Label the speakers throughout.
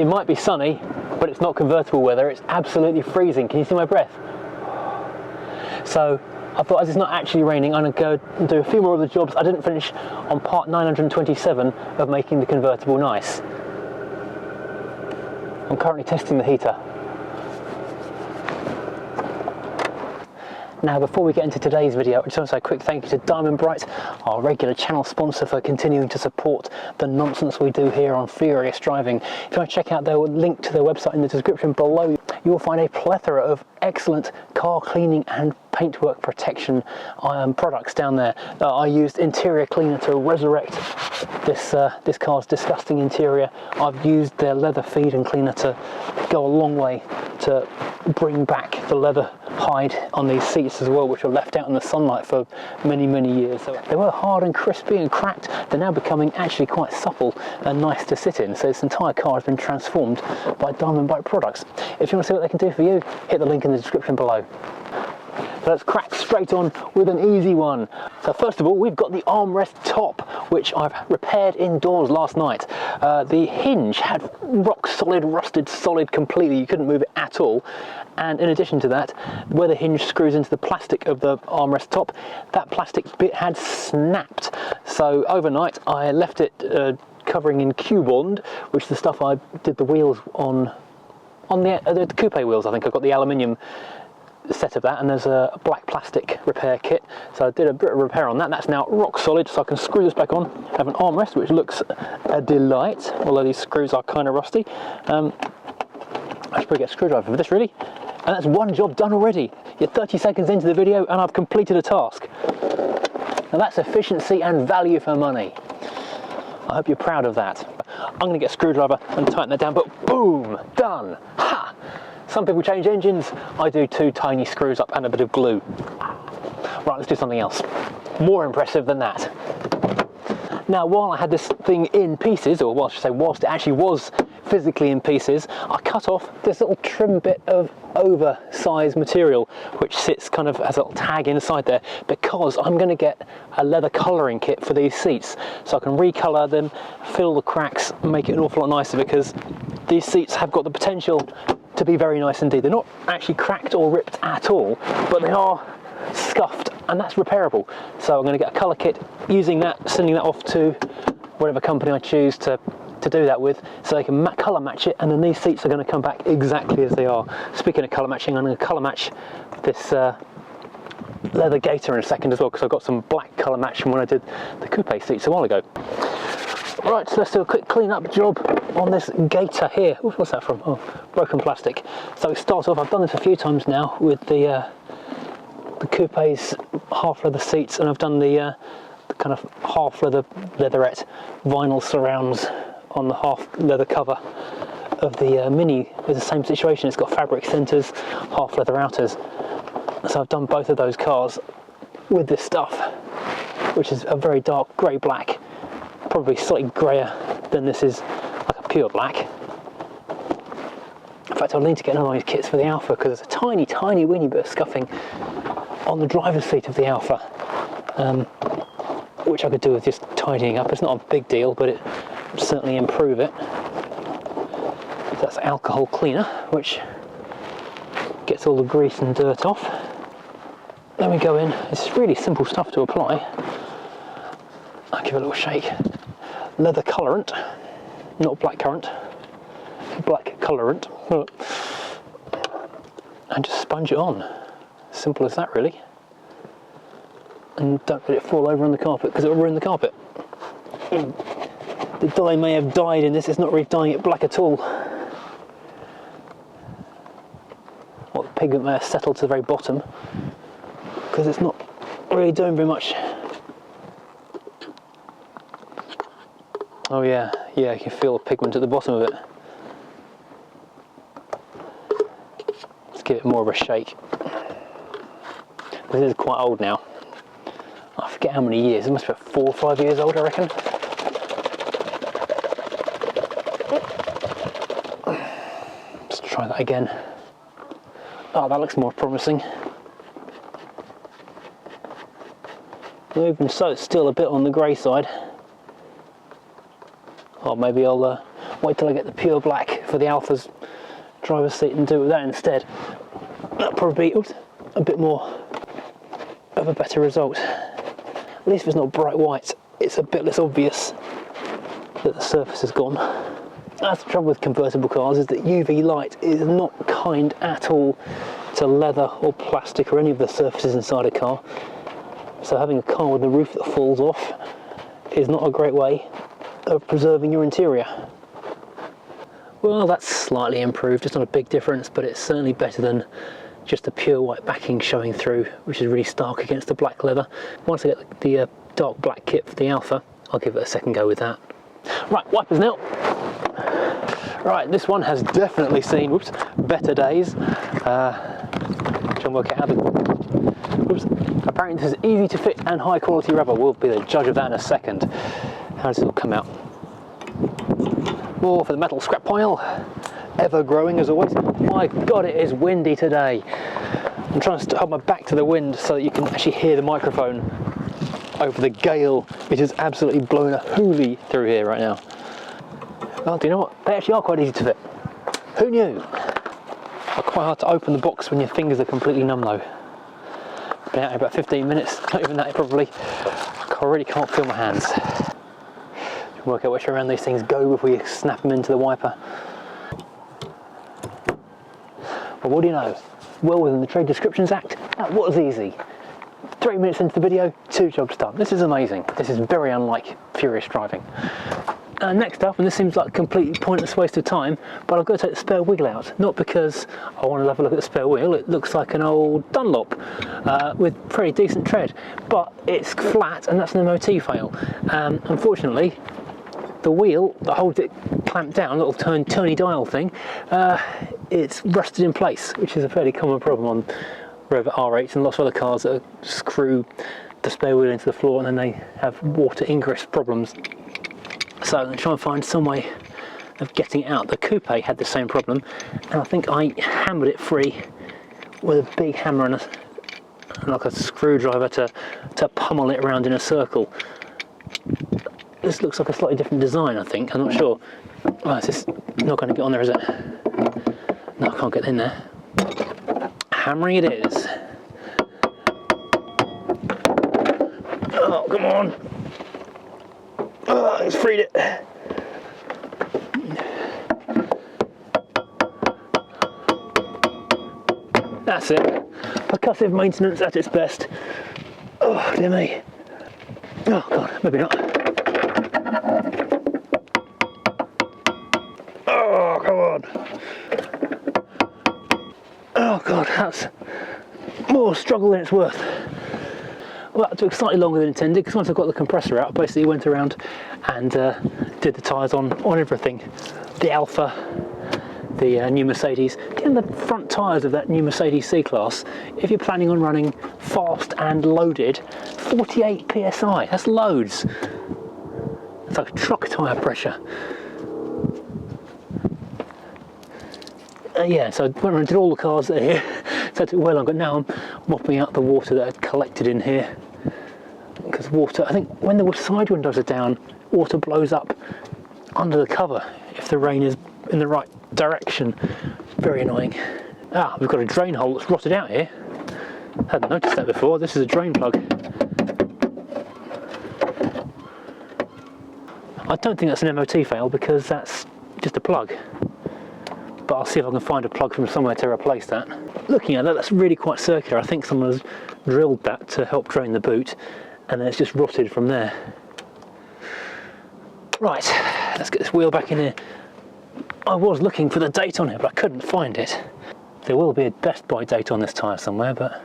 Speaker 1: It might be sunny, but it's not convertible weather. It's absolutely freezing. Can you see my breath? So I thought, as it's not actually raining, I'm going to go and do a few more of the jobs I didn't finish on part 927 of making the convertible nice. I'm currently testing the heater. Now, before we get into today's video, I just want to say a quick thank you to Diamond Bright, our regular channel sponsor, for continuing to support the nonsense we do here on Furious Driving. If you want to check out their link to their website in the description below, you will find a plethora of excellent car cleaning and paintwork protection products down there. I used interior cleaner to resurrect this car's disgusting interior. I've used their leather feed and cleaner to go a long way to bring back the leather hide on these seats as well, which were left out in the sunlight for many years. So they were hard and crispy and cracked. They're now becoming actually quite supple and nice to sit in. So this entire car has been transformed by Diamond Bright products. If you want to see what they can do for you, hit the link in the description below. So let's crack straight on with an easy one. So first of all, we've got the armrest top, which I've repaired indoors last night. The hinge had rock solid, rusted solid completely. You couldn't move it at all. And in addition to that, where the hinge screws into the plastic of the armrest top, that plastic bit had snapped. So overnight, I left it covering in Q-bond, which is the stuff I did the wheels on the coupe wheels. I think I've got the aluminium set of that, and there's a black plastic repair kit, so I did a bit of repair on that. That's now rock solid, so I can screw this back on. I have an armrest which looks a delight, although these screws are kind of rusty. I should probably get a screwdriver for this, really. And that's one job done already. You're 30 seconds into the video and I've completed a task. Now that's efficiency and value for money. I hope you're proud of that. I'm going to get a screwdriver and tighten that down, but boom, done. Ha! Some people change engines. I do 2 tiny screws up and a bit of glue. Right, let's do something else. More impressive than that. Now, while I had this thing in pieces, or well, I should say whilst it actually was physically in pieces, I cut off this little trim bit of oversized material, which sits kind of as a little tag inside there, because I'm going to get a leather colouring kit for these seats, so I can recolour them, fill the cracks, make it an awful lot nicer, because these seats have got the potential to be very nice indeed. They're not actually cracked or ripped at all, but they are scuffed, and that's repairable. So I'm going to get a colour kit, using that, sending that off to whatever company I choose to do that with, so they can colour match it, and then these seats are going to come back exactly as they are. Speaking of colour matching, I'm going to colour match this leather gaiter in a second as well, because I got some black colour match from when I did the coupe seats a while ago. Right, so let's do a quick clean up job on this gaiter here. Ooh, what's that from? Oh, broken plastic. So we start off, I've done this a few times now with the coupe's half leather seats, and I've done the kind of half leatherette vinyl surrounds on the half leather cover of the Mini. It's the same situation. It's got fabric centres, half leather outers. So I've done both of those cars with this stuff, which is a very dark grey black, probably slightly greyer than this is like a pure black. In fact, I'll need to get another one of these kits for the Alpha, because there's a tiny weeny bit of scuffing on the driver's seat of the Alpha, which I could do with just tidying up. It's not a big deal, but it would certainly improve it. So that's alcohol cleaner, which gets all the grease and dirt off. Then we go in. It's really simple stuff to apply. I'll give it a little shake. Leather colorant, not black currant, black colorant, and just sponge it on. Simple as that, really. And don't let it fall over on the carpet, because it will ruin the carpet. The dye may have dyed in this, it's not really dyeing it black at all. Or the pigment may have settled to the very bottom, because it's not really doing very much. Oh yeah, you can feel the pigment at the bottom of it. Let's give it more of a shake. This is quite old now. I forget how many years, it must be 4 or 5 years old, I reckon. Let's try that again. Oh, that looks more promising. Even so, it's still a bit on the grey side. Or maybe I'll wait till I get the pure black for the Alpha's driver's seat and do it with that instead. That'll probably be a bit more of a better result. At least if it's not bright white, it's a bit less obvious that the surface has gone. That's the trouble with convertible cars, is that UV light is not kind at all to leather or plastic or any of the surfaces inside a car. So having a car with a roof that falls off is not a great way of preserving your interior. Well, that's slightly improved. It's not a big difference, but it's certainly better than just the pure white backing showing through, which is really stark against the black leather. Once I get the dark black kit for the Alpha, I'll give it a second go with that. Right, wipers now. Right, this one has definitely seen, better days. Try and work out how apparently this is easy to fit and high quality rubber. We'll be the judge of that in a second. How does it all come out? More for the metal scrap pile, ever growing as always. My God, it is windy today. I'm trying to hold my back to the wind so that you can actually hear the microphone over the gale. It is absolutely blowing a hoolie through here right now. Well, do you know what? They actually are quite easy to fit. Who knew? Quite hard to open the box when your fingers are completely numb though. Been out here about 15 minutes, not even that probably. I already can't feel my hands. Work out which way around these things go before you snap them into the wiper. Well, what do you know? Well within the Trade Descriptions Act, that was easy. 3 minutes into the video, 2 jobs done. This is amazing. This is very unlike furious driving. Next up, and this seems like a completely pointless waste of time, but I've got to take the spare wheel out. Not because I want to have a look at the spare wheel, it looks like an old Dunlop with pretty decent tread, but it's flat and that's an MOT fail. Unfortunately, the wheel that holds it clamped down, little turny dial thing, it's rusted in place, which is a fairly common problem on Rover R8s and lots of other cars that screw the spare wheel into the floor and then they have water ingress problems. So I'm going to try and find some way of getting it out. The coupe had the same problem, and I think I hammered it free with a big hammer and like a screwdriver to pummel it around in a circle. This looks like a slightly different design, I think. I'm not sure. Oh, is this not going to get on there, is it? No, I can't get in there. Hammering it is. Oh, come on. Oh, it's freed it. That's it. Percussive maintenance at its best. Oh, dear me. Oh, God, maybe not. Oh, come on. Oh, God, that's more struggle than it's worth. Well, that took slightly longer than intended because once I got the compressor out, I basically went around and did the tyres on everything. The Alpha, the new Mercedes, and the front tyres of that new Mercedes C-Class. If you're planning on running fast and loaded, 48 PSI, that's loads. It's like truck tyre pressure. Yeah, so I went around and did all the cars that are here. So it took well longer. Now I'm mopping out the water that had collected in here. Because water, I think when the side windows are down, water blows up under the cover if the rain is in the right direction. Very annoying. Ah, we've got a drain hole that's rotted out here. Hadn't noticed that before. This is a drain plug. I don't think that's an MOT fail because that's just a plug. But I'll see if I can find a plug from somewhere to replace that. Looking at that, that's really quite circular. I think someone has drilled that to help drain the boot, and then it's just rotted from there. Right, let's get this wheel back in here. I was looking for the date on it, but I couldn't find it. There will be a Best Buy date on this tyre somewhere, but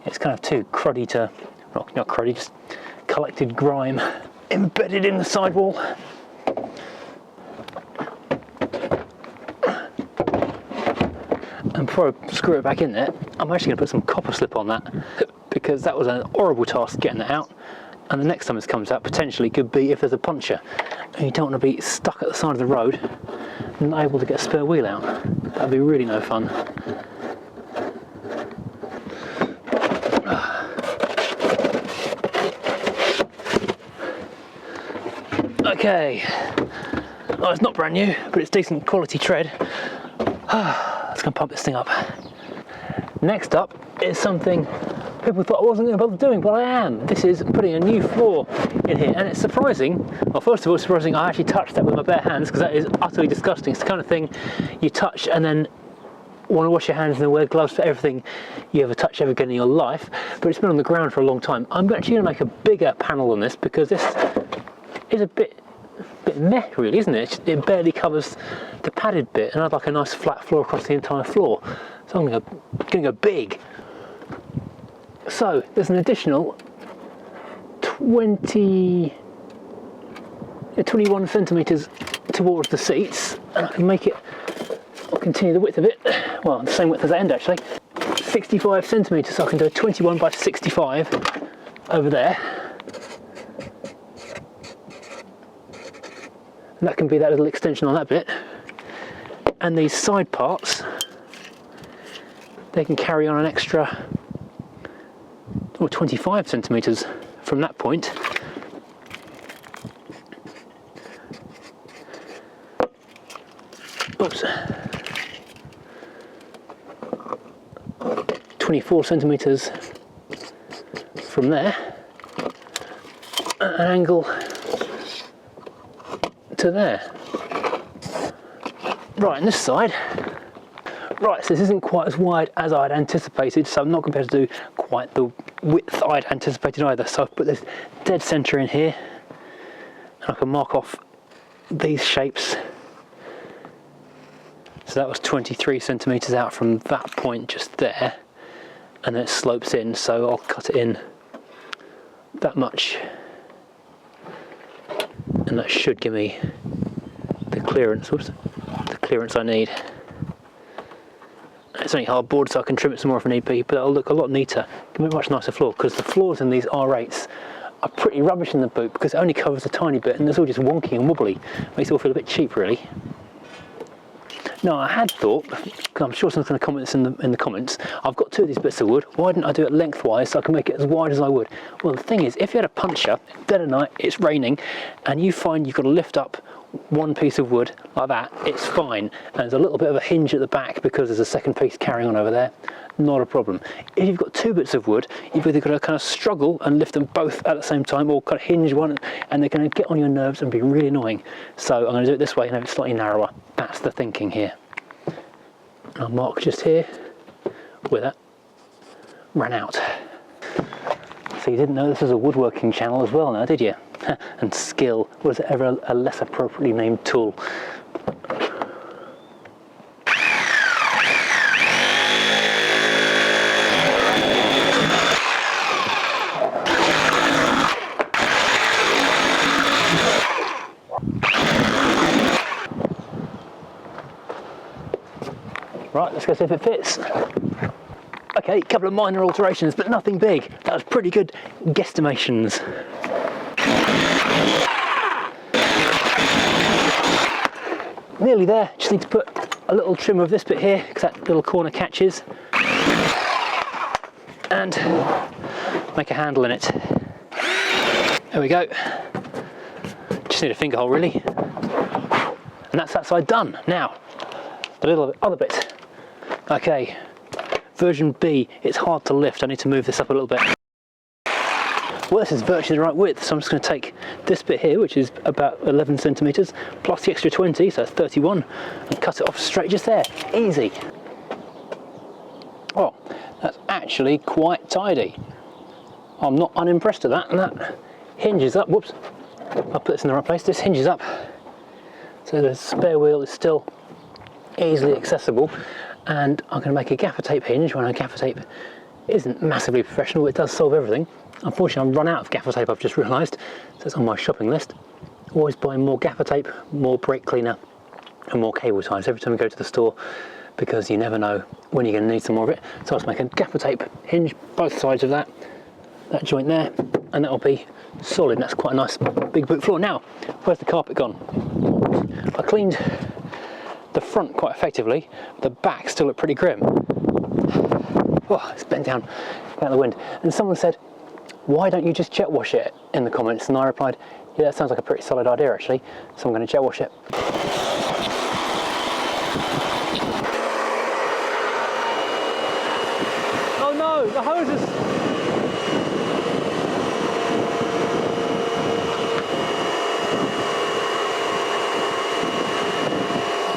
Speaker 1: it's kind of too cruddy to, not cruddy, just collected grime embedded in the sidewall. And before I screw it back in there, I'm actually going to put some copper slip on that because that was an horrible task getting that out. And the next time this comes out potentially could be if there's a puncture and you don't want to be stuck at the side of the road and not able to get a spare wheel out. That'd be really no fun. Okay, Oh, it's not brand new, but it's decent quality tread. Let's go pump this thing up. Next up is something people thought I wasn't going to bother doing, but I am. This is putting a new floor in here, and it's surprising. Well, first of all, it's surprising I actually touched that with my bare hands, because that is utterly disgusting. It's the kind of thing you touch and then want to wash your hands and then wear gloves for everything you ever touch ever again in your life. But it's been on the ground for a long time. I'm actually going to make a bigger panel on this, because this is a bit meh, really, isn't it? It barely covers the padded bit, and I'd like a nice flat floor across the entire floor. So I'm going to go big. So there's an additional 21 centimetres towards the seats, and I can make it, I'll continue the width of it, well, the same width as the end actually, 65 centimetres, so I can do a 21 by 65 over there. And that can be that little extension on that bit. And these side parts, they can carry on an extra, or 25 centimetres from that point. Oops. 24 centimetres from there. An angle to there. Right, and this side. Right, so this isn't quite as wide as I'd anticipated, so I'm not going to be able to do quite the width I'd anticipated either. So I've put this dead centre in here, and I can mark off these shapes. So that was 23 centimetres out from that point just there, and then it slopes in, so I'll cut it in that much, and that should give me the clearance, the clearance I need. It's only hardboard, so I can trim it some more if I need be, but it'll look a lot neater. Give me a much nicer floor, because the floors in these R8s are pretty rubbish in the boot, because it only covers a tiny bit and it's all just wonky and wobbly. Makes it all feel a bit cheap, really. Now, I had thought, because I'm sure someone's going to comment this in the comments, I've got two of these bits of wood, why didn't I do it lengthwise so I can make it as wide as I would? Well, the thing is, if you had a puncher, dead of night, it's raining, and you find you've got to lift up one piece of wood like that, it's fine. And there's a little bit of a hinge at the back because there's a second piece carrying on over there, not a problem. If you've got two bits of wood, you've either got to kind of struggle and lift them both at the same time, or kind of hinge one, and they're going to get on your nerves and be really annoying. So I'm going to do it this way and have it slightly narrower. That's the thinking here. I'll mark just here where that ran out. So you didn't know this was a woodworking channel as well now, did you? And skill, was it ever a less appropriately named tool? Right, let's go see if it fits. Okay, a couple of minor alterations, but nothing big. That was pretty good guesstimations. Nearly there, just need to put a little trim of this bit here, because that little corner catches, and make a handle in it. There we go. Just need a finger hole, really. And that's that side done. Now, the little other bit. Okay, version B, it's hard to lift. I need to move this up a little bit. Well, this is virtually the right width, so I'm just going to take this bit here, which is about 11 centimetres, plus the extra 20, so 31, and cut it off straight just there. Easy. Oh, that's actually quite tidy. I'm not unimpressed at that, and that hinges up. Whoops, I'll put this in the right place. This hinges up, so the spare wheel is still easily accessible, and I'm going to make a gaffer tape hinge. When a gaffer tape isn't massively professional, it does solve everything. Unfortunately, I've run out of gaffer tape, I've just realised, so it's on my shopping list. Always buying more gaffer tape, more brake cleaner, and more cable ties every time I go to the store, because you never know when you're going to need some more of it. So I'll just make a gaffer tape hinge both sides of that joint there, and that'll be solid. And that's quite a nice big boot floor. Now, where's the carpet gone? I cleaned the front quite effectively, the back still looked pretty grim. Oh, it's bent down out of the wind. And someone said, why don't you just jet wash it, in the comments? And I replied, Yeah, that sounds like a pretty solid idea actually. So I'm going to jet wash it. Oh no, the hose is...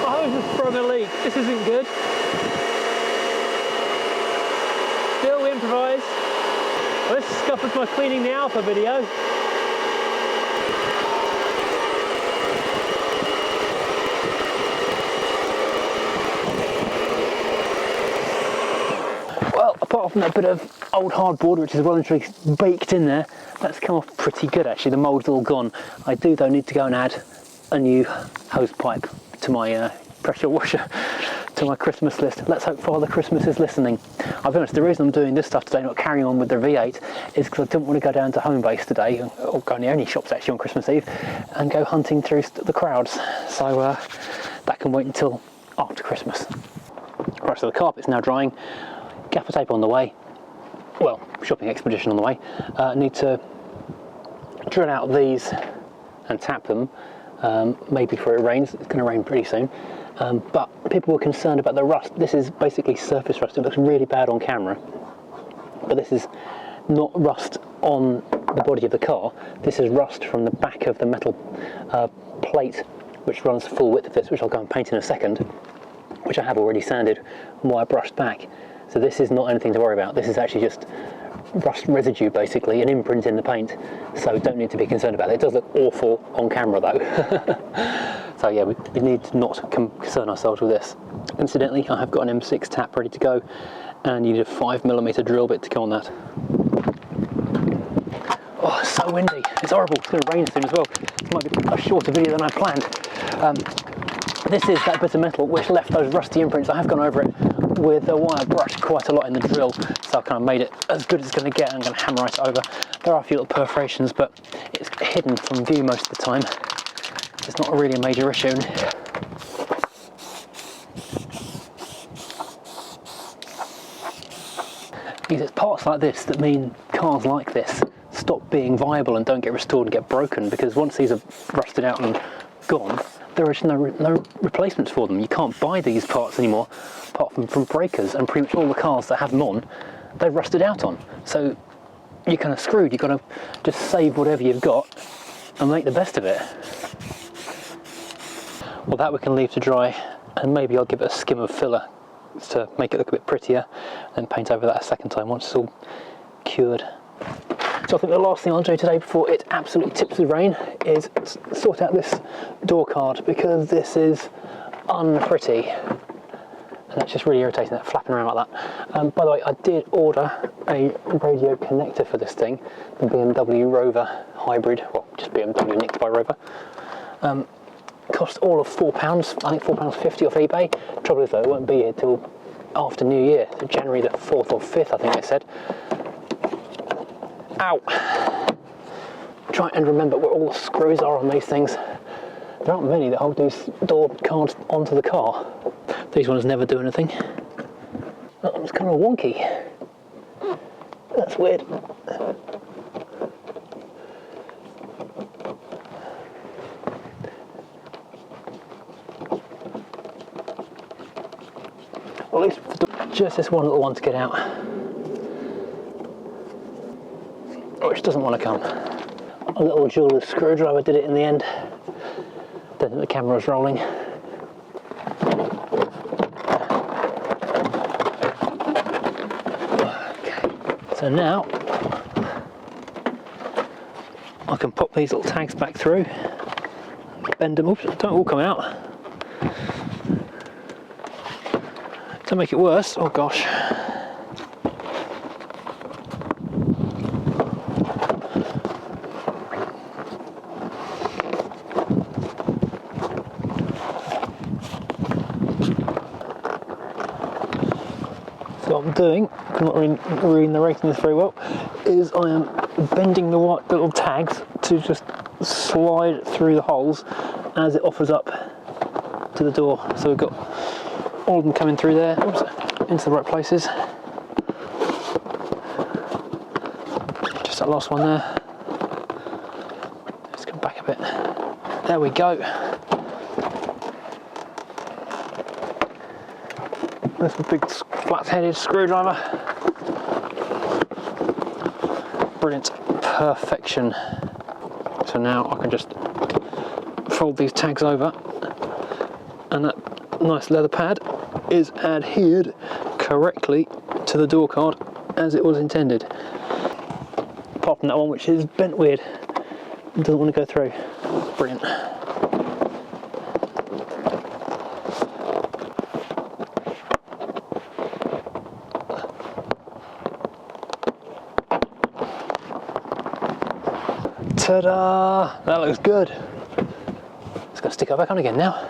Speaker 1: The hose has sprung a leak. This isn't good. Still improvise. Well, this scuffers my cleaning the Alpha video. Well, apart from that bit of old hardboard, which is well and truly baked in there, that's come off pretty good actually. The mould's all gone. I do though need to go and add a new hose pipe to my pressure washer, to my Christmas list. Let's hope Father Christmas is listening. I'll be honest, the reason I'm doing this stuff today, not carrying on with the V8, is because I didn't want to go down to home base today, or go in the only shops actually on Christmas Eve, and go hunting through the crowds. So that can wait until after Christmas. Right, so the carpet's now drying, gaffer tape on the way, well, shopping expedition on the way. Need to drill out these and tap them, maybe before it rains. It's going to rain pretty soon. But people were concerned about the rust. This is basically surface rust. It looks really bad on camera, but this is not rust on the body of the car. This is rust from the back of the metal plate, which runs full width of this, which I'll go and paint in a second, which I have already sanded and wire brushed back. So this is not anything to worry about. This is actually just rust residue, basically, an imprint in the paint, so don't need to be concerned about it. It does look awful on camera though. So yeah, we need to not concern ourselves with this. Incidentally, I have got an M6 tap ready to go, and I need a 5mm drill bit to go on that. Oh, it's so windy. It's horrible. It's going to rain soon as well. This might be a shorter video than I planned. This is that bit of metal which left those rusty imprints. I have gone over it with a wire brush quite a lot in the drill, so I've kind of made it as good as it's going to get. I'm going to hammer it over. There are a few little perforations, but it's hidden from view most of the time. It's not really a major issue. Because it's parts like this that mean cars like this stop being viable and don't get restored and get broken, because once these are rusted out and gone, there is no replacements for them. You can't buy these parts anymore apart from breakers, and pretty much all the cars that have them on, they've rusted out on. So you're kind of screwed. You've got to just save whatever you've got and make the best of it. Well, that we can leave to dry, and maybe I'll give it a skim of filler to make it look a bit prettier, and paint over that a second time once it's all cured. So I think the last thing I'll do today before it absolutely tips with rain is sort out this door card, because this is unpretty. And that's just really irritating, that flapping around like that. By the way, I did order a radio connector for this thing, the BMW Rover hybrid, well, just BMW nicked by Rover. Cost all of £4, I think £4.50 off eBay. Trouble is though, it won't be here till after New Year, so January the 4th or 5th, I think they said. Ow! Try and remember where all the screws are on these things. There aren't many that hold these door cards onto the car. These ones never do anything. That one's kind of wonky. That's weird. Well, at least just this one little one to get out, which doesn't want to come. A little jeweler's screwdriver did it in the end. Don't think the camera's rolling. Okay, so now I can pop these little tags back through, bend them. Oops, don't all come out. To make it worse, oh gosh. So what I'm doing, I'm not really narrating this very well, is I am bending the little tags to just slide through the holes as it offers up to the door. So we've got all of them coming through there, oops, into the right places. Just that last one there. Let's come back There we go. There's a big flat-headed screwdriver. Brilliant, perfection. So now I can just fold these tags over, and that nice leather pad is adhered correctly to the door card as it was intended. Apart from that one, which is bent weird, doesn't want to go through. Brilliant. Ta-da! That looks good. It's going to stick it back on again now.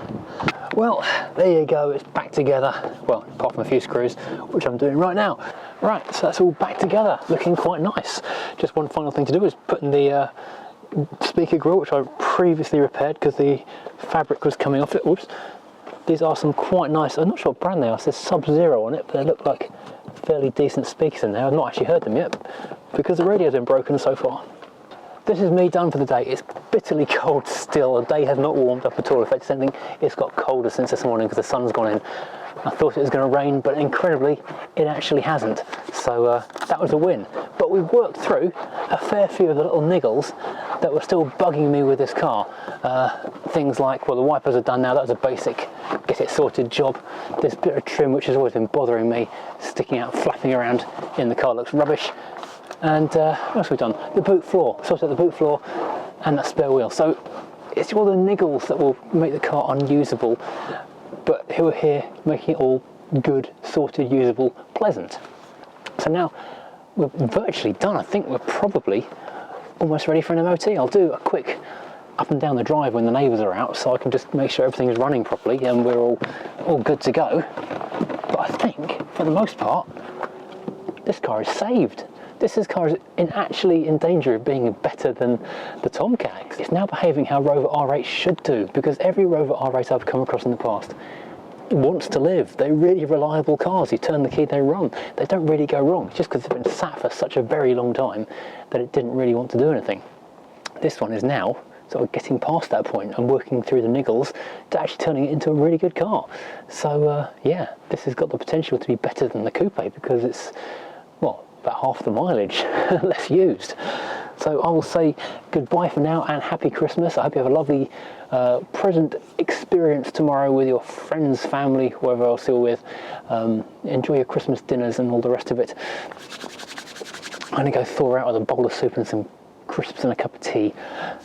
Speaker 1: Well, there you go, it's back together. Well, apart from a few screws, which I'm doing right now. Right, so that's all back together, looking quite nice. Just one final thing to do is put in the speaker grill, which I previously repaired because the fabric was coming off it. Oops. These are some quite nice, I'm not sure what brand they are, it says Sub-Zero on it, but they look like fairly decent speakers in there. I've not actually heard them yet because the radio's been broken so far. This is me done for the day. It's bitterly cold still. The day has not warmed up at all. In fact, it's got colder since this morning because the sun's gone in. I thought it was going to rain, but incredibly, it actually hasn't. So that was a win. But we've worked through a fair few of the little niggles that were still bugging me with this car. Things like, well, the wipers are done now. That was a basic get it sorted job. This bit of trim, which has always been bothering me, sticking out, flapping around in the car, looks rubbish. And what else have we done? The boot floor, sorted out the boot floor and that spare wheel. So it's all the niggles that will make the car unusable, but who are here making it all good, sorted, usable, pleasant. So now we're virtually done. I think we're probably almost ready for an MOT. I'll do a quick up and down the drive when the neighbours are out so I can just make sure everything is running properly and we're all good to go. But I think, for the most part, this car is saved. This car is actually in danger of being better than the Tomcat. It's now behaving how Rover R8 should do, because every Rover R8 I've come across in the past wants to live. They're really reliable cars. You turn the key, they run. They don't really go wrong, just because they've been sat for such a very long time that it didn't really want to do anything. This one is now sort of getting past that point and working through the niggles to actually turning it into a really good car. So yeah, this has got the potential to be better than the coupe because it's, well, about half the mileage less used. So I will say goodbye for now and happy Christmas. I hope you have a lovely present experience tomorrow with your friends, family, whoever else you're with. Enjoy your Christmas dinners and all the rest of it. I'm going to go thaw out with a bowl of soup and some crisps and a cup of tea,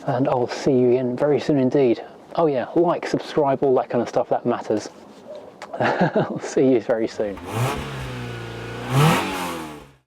Speaker 1: and I will see you again very soon indeed. Oh yeah, like, subscribe, all that kind of stuff, that matters. I'll see you very soon.